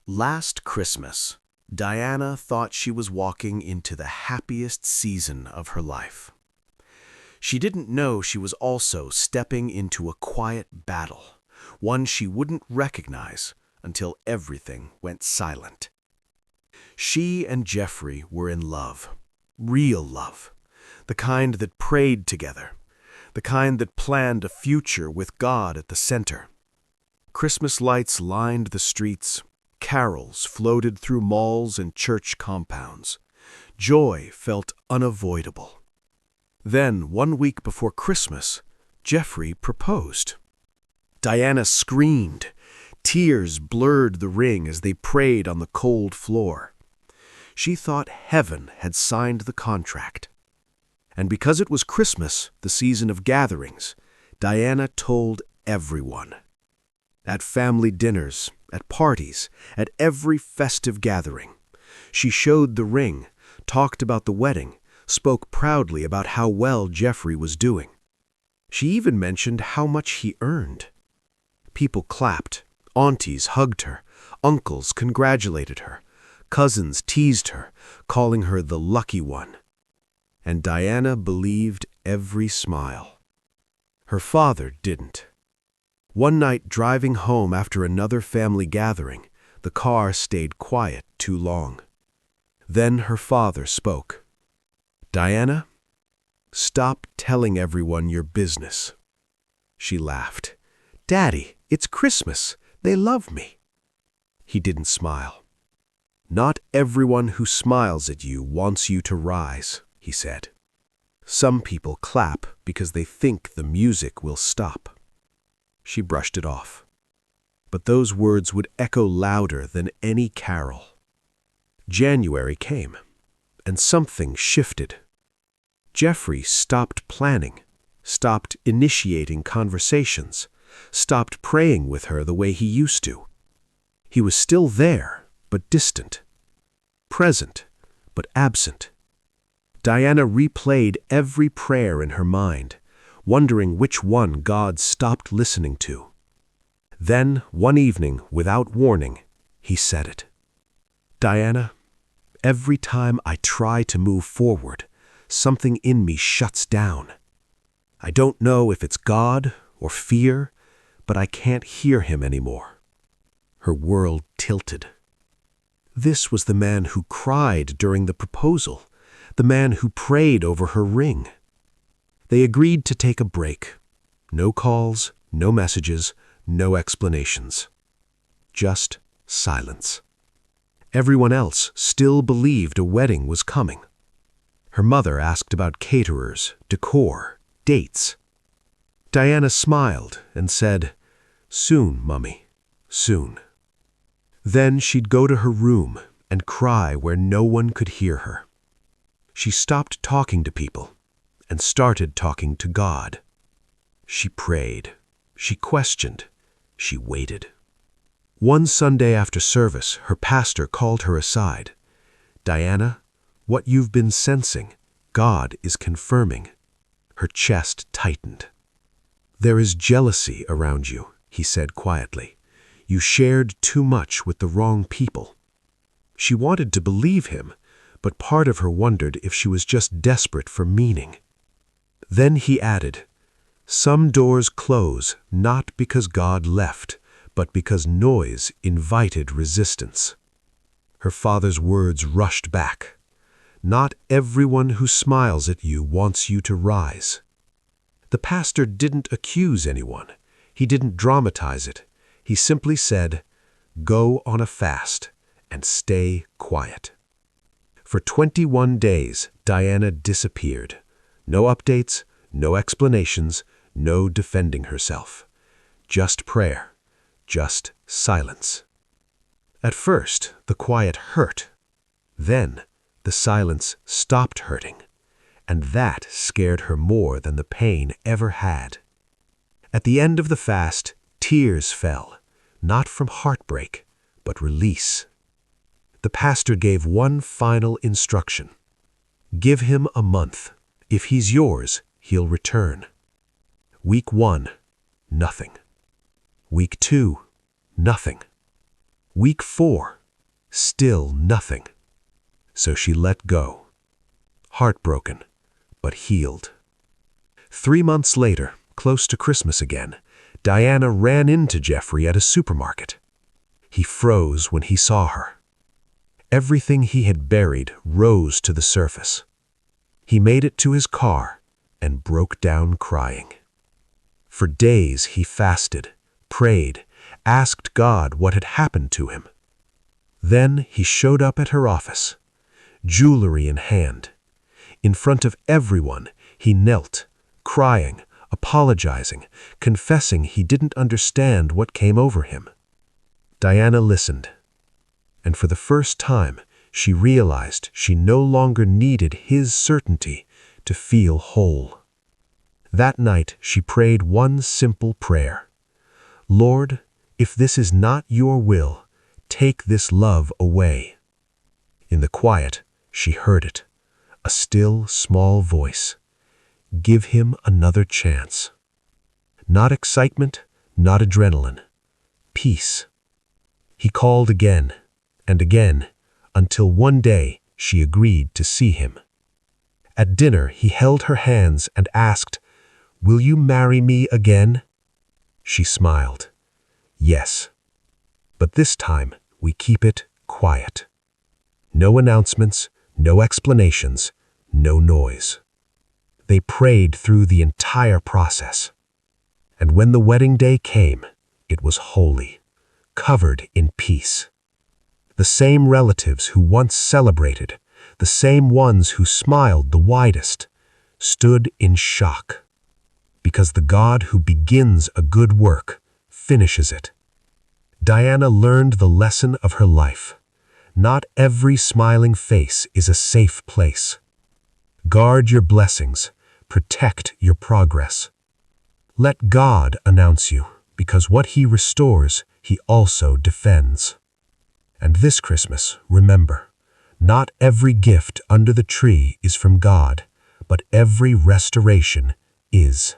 Last Christmas, Diana thought she was walking into the happiest season of her life. She didn't know she was also stepping into a quiet battle, one she wouldn't recognize until everything went silent. She and Jeffrey were in love, real love, the kind that prayed together, the kind that planned a future with God at the center. Christmas lights lined the streets. Carols floated through malls and church compounds. Joy felt unavoidable. Then, 1 week before Christmas, Jeffrey proposed. Diana screamed. Tears blurred the ring as they prayed on the cold floor. She thought heaven had signed the contract. And because it was Christmas, the season of gatherings, Diana told everyone. At family dinners, at parties, at every festive gathering. She showed the ring, talked about the wedding, spoke proudly about how well Jeffrey was doing. She even mentioned how much he earned. People clapped, aunties hugged her, uncles congratulated her, cousins teased her, calling her the lucky one. And Diana believed every smile. Her father didn't. One night, driving home after another family gathering, the car stayed quiet too long. Then her father spoke. "Diana, stop telling everyone your business." She laughed. "Daddy, it's Christmas. They love me." He didn't smile. "Not everyone who smiles at you wants you to rise," he said. "Some people clap because they think the music will stop." She brushed it off. But those words would echo louder than any carol. January came, and something shifted. Jeffrey stopped planning, stopped initiating conversations, stopped praying with her the way he used to. He was still there, but distant. Present, but absent. Diana replayed every prayer in her mind, wondering which one God stopped listening to. Then, one evening, without warning, he said it. "Diana, every time I try to move forward, something in me shuts down. I don't know if it's God or fear, but I can't hear him anymore." Her world tilted. This was the man who cried during the proposal, the man who prayed over her ring. They agreed to take a break. No calls, no messages, no explanations. Just silence. Everyone else still believed a wedding was coming. Her mother asked about caterers, decor, dates. Diana smiled and said, "Soon, Mummy, soon." Then she'd go to her room and cry where no one could hear her. She stopped talking to people and started talking to God. She prayed, she questioned, she waited. One Sunday after service, her pastor called her aside. "Diana, what you've been sensing, God is confirming." Her chest tightened. "There is jealousy around you," he said quietly. "You shared too much with the wrong people." She wanted to believe him, but part of her wondered if she was just desperate for meaning. Then he added, "Some doors close not because God left, but because noise invited resistance." Her father's words rushed back. "Not everyone who smiles at you wants you to rise." The pastor didn't accuse anyone. He didn't dramatize it. He simply said, "Go on a fast and stay quiet." For 21 days, Diana disappeared. No updates, no explanations, no defending herself. Just prayer, just silence. At first, the quiet hurt. Then, the silence stopped hurting. And that scared her more than the pain ever had. At the end of the fast, tears fell, not from heartbreak, but release. The pastor gave one final instruction. "Give him a month. If he's yours, he'll return." Week 1, nothing. Week 2, nothing. Week 4, Still nothing. So she let go. Heartbroken, but healed. 3 months later, close to Christmas again, Diana ran into Jeffrey at a supermarket. He froze when he saw her. Everything he had buried rose to the surface. He made it to his car and broke down crying. For days he fasted, prayed, asked God what had happened to him. Then he showed up at her office, jewelry in hand. In front of everyone, he knelt, crying, apologizing, confessing he didn't understand what came over him. Diana listened, and for the first time, she realized she no longer needed his certainty to feel whole. That night, she prayed one simple prayer. Lord, if this is not your will, take this love away. In the quiet, she heard it, a still, small voice. Give him another chance. Not excitement, not adrenaline. Peace. He called again and again, until one day she agreed to see him. At dinner, he held her hands and asked, "Will you marry me again?" She smiled. Yes. But this time, we keep it quiet. No announcements, no explanations, no noise. They prayed through the entire process. And when the wedding day came, it was holy, covered in peace. The same relatives who once celebrated, the same ones who smiled the widest, stood in shock. Because the God who begins a good work finishes it. Diana learned the lesson of her life. Not every smiling face is a safe place. Guard your blessings. Protect your progress. Let God announce you, because what He restores, He also defends. And this Christmas, remember, not every gift under the tree is from God, but every restoration is.